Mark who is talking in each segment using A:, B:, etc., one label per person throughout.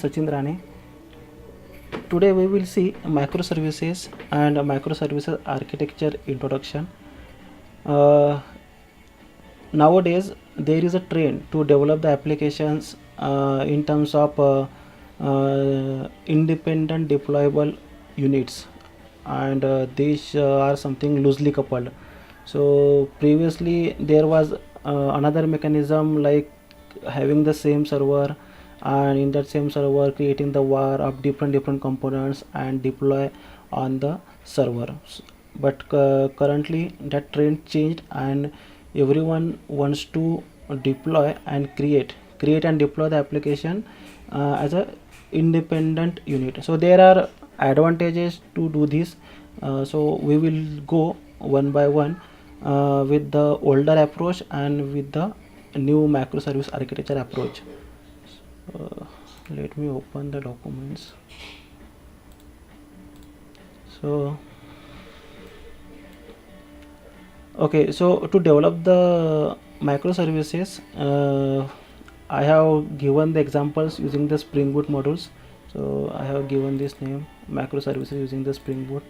A: Sachin Rane. Today we will see microservices and microservices architecture introduction. Uh, Nowadays there is a trend to develop the applications in terms of independent deployable units, and these are something loosely coupled. So previously there was another mechanism like having the same server, and in that same server creating the var of different components and deploy on the server. But currently that trend changed, and everyone wants to deploy and create and deploy the application as a independent unit. So there are advantages to do this. So we will go one by one with the older approach and with the new microservice architecture approach. Let me open the documents. So okay, so to develop the microservices, I have given the examples using the Spring Boot modules. So I have given this name microservices using the Spring Boot.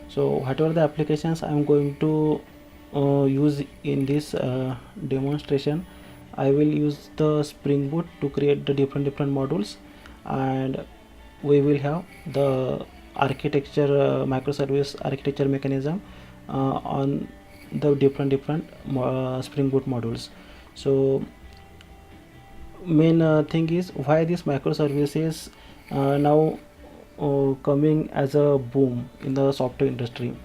A: So whatever the applications I am going to use in this demonstration, I will use the Spring Boot to create the different modules, and we will have the architecture microservice architecture mechanism on the different Spring Boot modules. So main thing is why these microservices now coming as a boom in the software industry.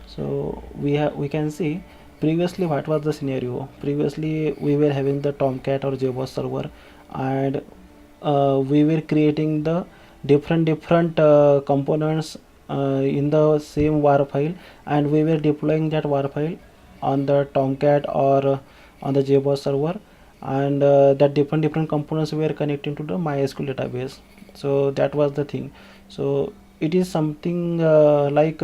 A: So we can see previously what was the scenario. Previously we were having the Tomcat or JBoss server, and we were creating the different components in the same var file, and we were deploying that var file on the Tomcat or on the JBoss server, and that different components were connecting to the MySQL database. So that was the thing. So it is something like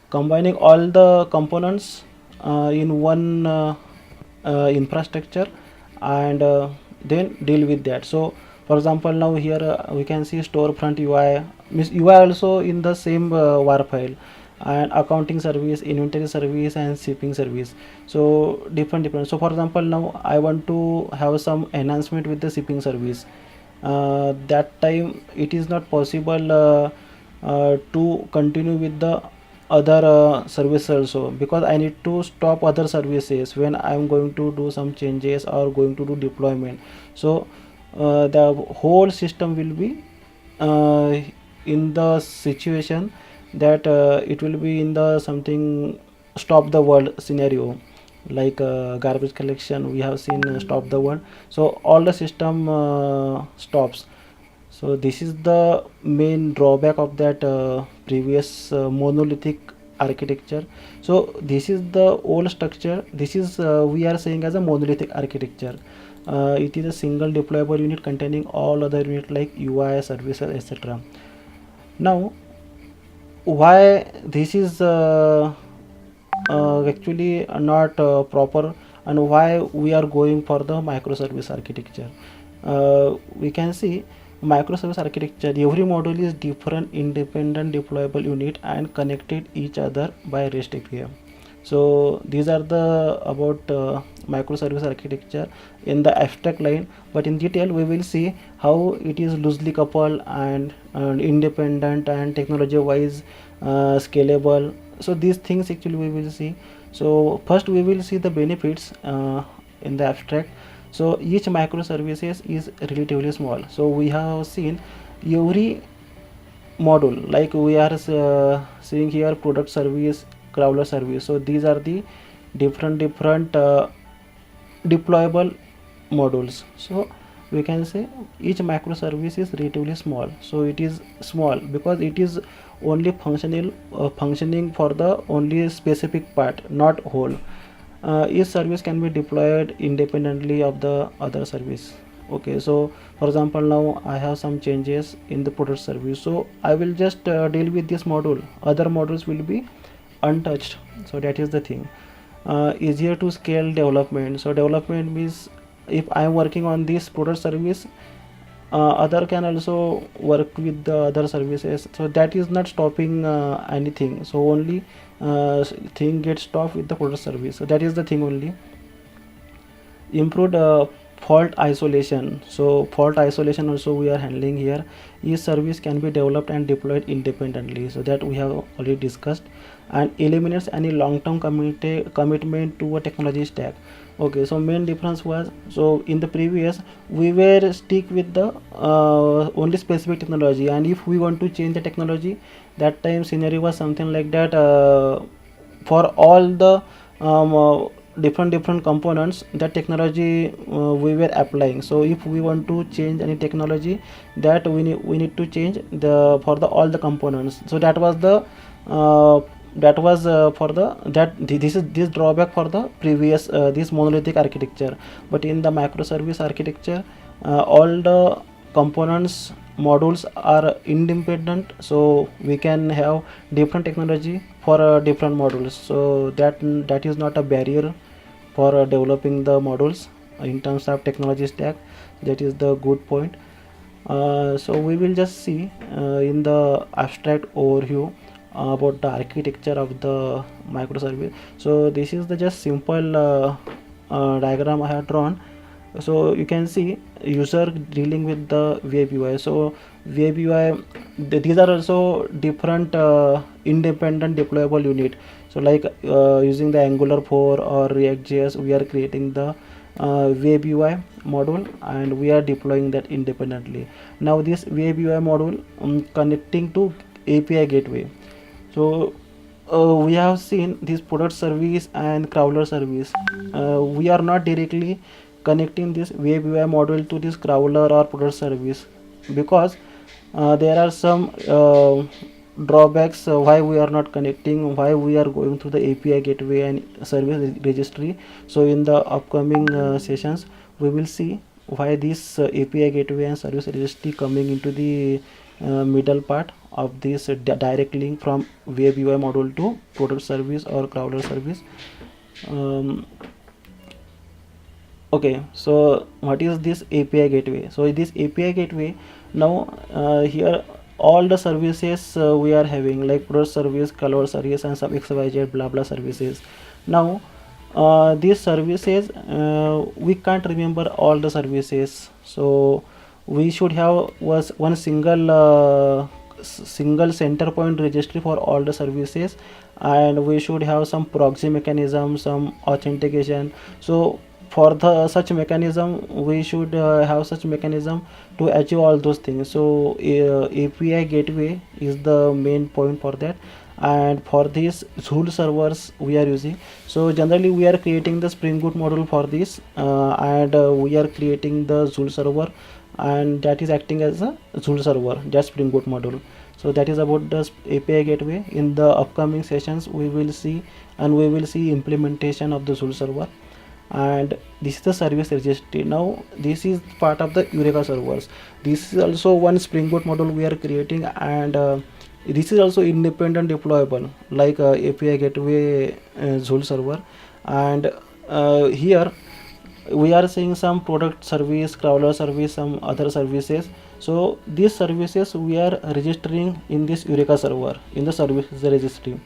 A: combining all the components in one infrastructure, and then deal with that. So for example, now here we can see storefront UI, means UI also in the same var file, and accounting service, inventory service, and shipping service. So different. So for example, now I want to have some enhancement with the shipping service. That time it is not possible to continue with the other service also, because I need to stop other services when I am going to do some changes or going to do deployment. So the whole system will be in the situation that it will be in the something stop the world scenario, like garbage collection we have seen stop the world. So all the system stops. So this is the main drawback of that previous monolithic architecture. So this is the old structure. This is we are saying as a monolithic architecture. It is a single deployable unit containing all other units like UI, services, etc. Now why this is actually not proper, and why we are going for the microservice architecture? We can see microservice architecture, every module is different independent deployable unit and connected each other by REST API. So these are the about microservice architecture in the abstract line, but in detail we will see how it is loosely coupled and independent and technology wise scalable. So these things actually we will see. So first we will see the benefits in the abstract. So each microservices is relatively small. So we have seen every module, like we are seeing here product service, crawler service. So these are the different deployable modules. So we can say each microservice is relatively small. So it is small because it is only functioning for the only specific part, not whole. Each service can be deployed independently of the other service. Okay, so for example, now I have some changes in the product service, so I will just deal with this module. Other modules will be untouched. So that is the thing. Easier to scale development. So development means if I am working on this product service, other can also work with the other services, so that is not stopping anything. So only thing gets stopped with the product service, so that is the thing only. Improved fault isolation. So fault isolation also we are handling here. Each service can be developed and deployed independently, so that we have already discussed. And eliminates any long-term commitment to a technology stack. Okay, so main difference was, so in the previous we were stick with the only specific technology, and if we want to change the technology, that time scenario was something like that. For all the different components, that technology we were applying. So if we want to change any technology, that we need to change the for the all the components. So that was the for the this is this drawback for the previous this monolithic architecture. But in the microservice architecture, all the components modules are independent, so we can have different technology for different modules. So that is not a barrier for developing the modules in terms of technology stack. That is the good point. So we will just see in the abstract overview about the architecture of the microservice. So this is the just simple diagram I have drawn. So you can see user dealing with the webUI. So webUI, these are also different independent deployable unit. So like using the Angular 4 or React.js, we are creating the webUI module and we are deploying that independently. Now this webUI module connecting to API Gateway. So we have seen this product service and crawler service. We are not directly connecting this webUI module to this crawler or product service, because there are some drawbacks why we are not connecting, why we are going through the API gateway and service registry. So in the upcoming sessions we will see why this API gateway and service registry coming into the middle part of this direct link from webUI module to product service or crawler service. Okay, so what is this API gateway? So this API gateway, now here all the services we are having, like product service, color service, and some xyz blah blah services. Now these services we can't remember all the services, so we should have was one single center point registry for all the services, and we should have some proxy mechanism, some authentication. So for the such mechanism we should have such mechanism to achieve all those things. So API gateway is the main point for that. And for this Zuul servers we are using, so generally we are creating the SpringBoot module for this and we are creating the Zuul server, and that is acting as a Zuul server, that SpringBoot module. So that is about the API gateway. In the upcoming sessions we will see, and we will see implementation of the Zuul server. And this is the service registry. Now this is part of the Eureka servers. This is also one SpringBoot module we are creating, and this is also independent deployable like API gateway Zuul server. And here we are seeing some product service, crawler service, some other services. So these services we are registering in this Eureka server in the services registry.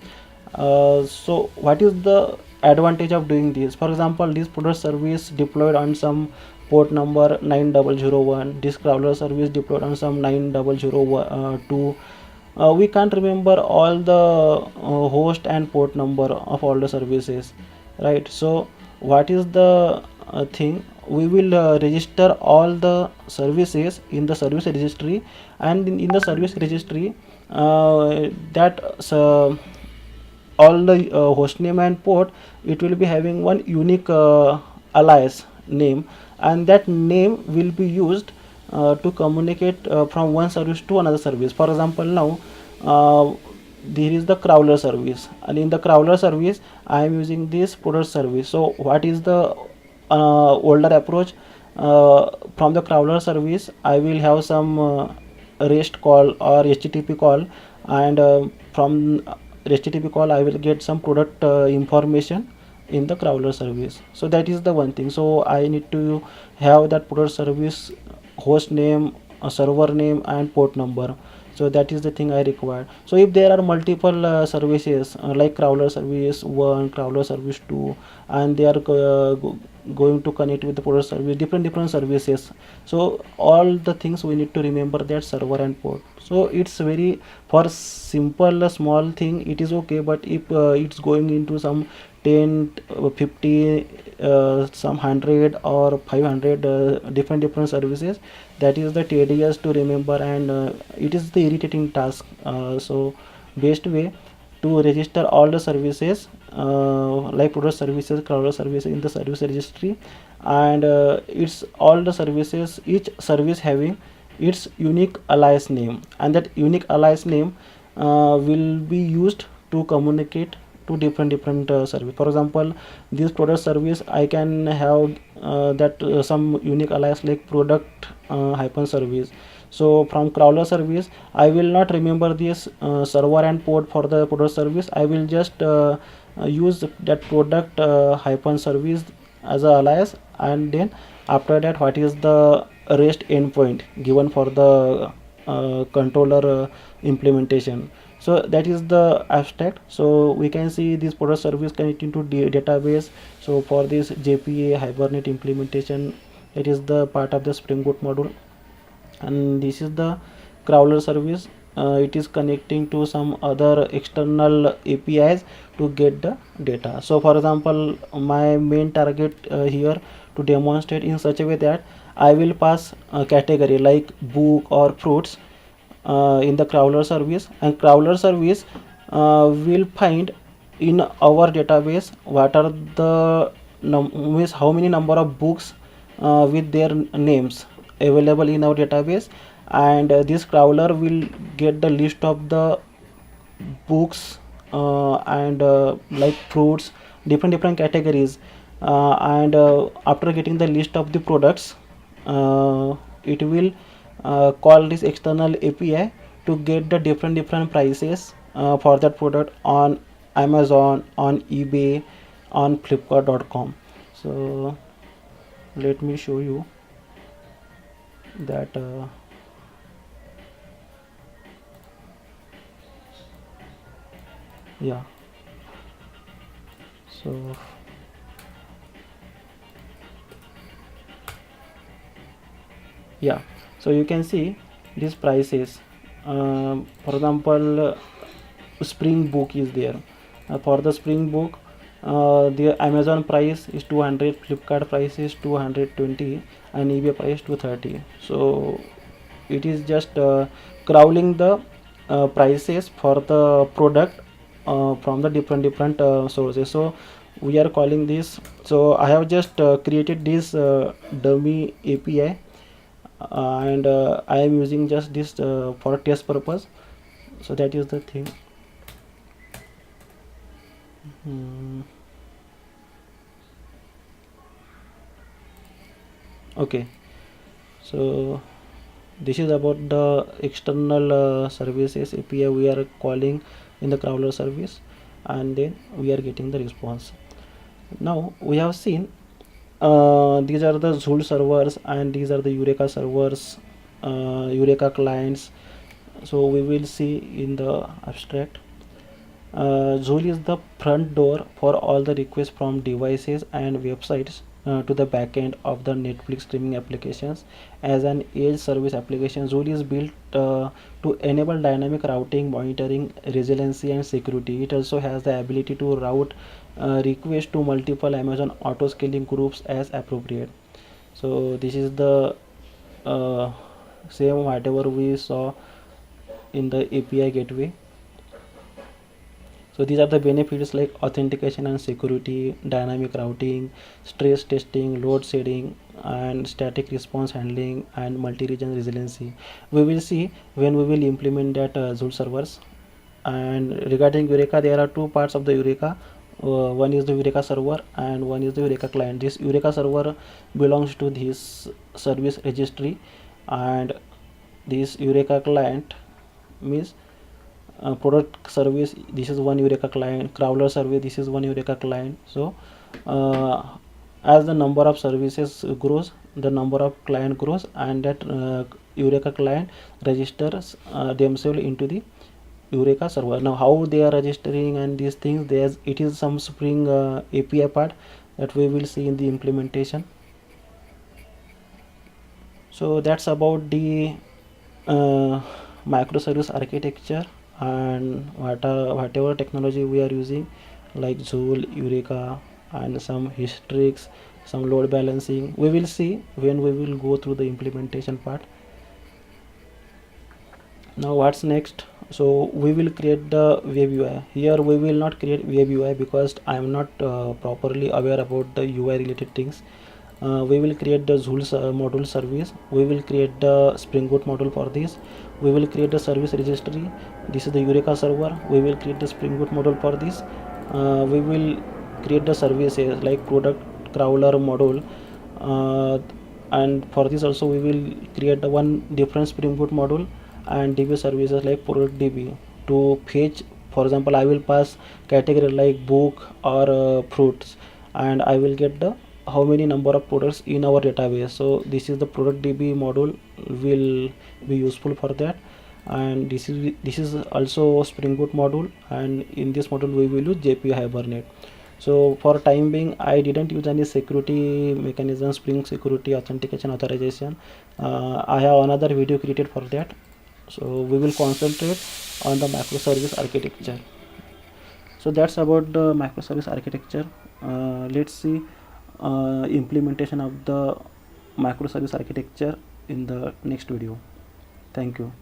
A: So what is the advantage of doing this? For example, this product service deployed on some port number 9001, this crawler service deployed on some 9002. We can't remember all the host and port number of all the services, right? So what is the thing, we will register all the services in the service registry, and in the service registry that all the host name and port, it will be having one unique alias name, and that name will be used to communicate from one service to another service. For example, now there is the crawler service, and in the crawler service I am using this product service. So what is the older approach? From the crawler service I will have some REST call or HTTP call, and from HTTP call I will get some product information in the crawler service. So that is the one thing. So I need to have that product service host name, a server name and port number. So that is the thing I required. So if there are multiple services like crawler service 1, crawler service 2, and they are going to connect with the product service, different services, so all the things we need to remember that server and port. So it's very, for simple small thing it is okay, but if it's going into some 10 50 some 100 or 500 different services, that is the tedious to remember, and it is the irritating task. So best way to register all the services like product services, cloud services in the service registry, and it's all the services, each service having its unique alias name, and that unique alias name will be used to communicate to different service. For example, this product service I can have that some unique alias like product hyphen service. So from crawler service I will not remember this server and port for the product service. I will just use that product hyphen service as a alias, and then after that what is the REST endpoint given for the controller implementation. So that is the abstract. So we can see this product service connecting to database. So for this JPA Hibernate implementation, it is the part of the Spring Boot module, and this is the crawler service. It is connecting to some other external APIs to get the data. So for example, my main target here to demonstrate in such a way that I will pass a category like book or fruits in the crawler service, and crawler service will find in our database what are the means how many number of books with their names available in our database, and this crawler will get the list of the books and like fruits, different categories, and after getting the list of the products, it will call this external API to get the different prices for that product on Amazon, on eBay, on flipkart.com. So let me show you that yeah. So yeah, so you can see these prices. For example, Spring Book is there. For the Spring Book, the Amazon price is 200, Flipkart price is 220, and eBay price 230. So it is just crawling the prices for the product from the different sources. So we are calling this. So I have just created this dummy API, and I am using just this for test purpose. So that is the thing. Okay, so this is about the external services API we are calling in the crawler service, and then we are getting the response. Now we have seen these are the Zuul servers, and these are the Eureka servers, Eureka clients. So we will see in the abstract. Zuul is the front door for all the requests from devices and websites to the backend of the Netflix streaming applications. As an edge service application, Zuul is built to enable dynamic routing, monitoring, resiliency, and security. It also has the ability to route requests to multiple Amazon auto scaling groups as appropriate. So this is the same whatever we saw in the API gateway. So these are the benefits like authentication and security, dynamic routing, stress testing, load shedding, and static response handling, and multi-region resiliency. We will see when we will implement that Zuul servers. And regarding Eureka, there are two parts of the Eureka. One is the Eureka server and one is the Eureka client. This Eureka server belongs to this service registry, and this Eureka client means product service. This is one Eureka client. Crawler service, this is one Eureka client. So as the number of services grows, the number of client grows, and that Eureka client registers themselves into the Eureka server. Now how they are registering and these things, it is some Spring API part that we will see in the implementation. So that's about the microservice architecture, and whatever technology we are using, like Zuul, Eureka, and some historics, some load balancing, we will see when we will go through the implementation part. Now what's next? So we will create the webUI. Here we will not create webUI because I am not properly aware about the UI related things. We will create the Zuul module service. We will create the SpringBoot module for this. We will create the service registry. This is the Eureka server. We will create the SpringBoot module for this. We will create the services like product crawler module, and for this also we will create the one different SpringBoot module and DB services like product DB to fetch. For example, I will pass category like book or fruits, and I will get the how many number of products in our database. So this is the product DB module will be useful for that, and this is also SpringBoot module, and in this module we will use JP Hibernate. So for time being I didn't use any security mechanism, Spring security authentication authorization. I have another video created for that. So we will concentrate on the microservice architecture. So that's about the microservice architecture. Let's see implementation of the microservice architecture in the next video. Thank you.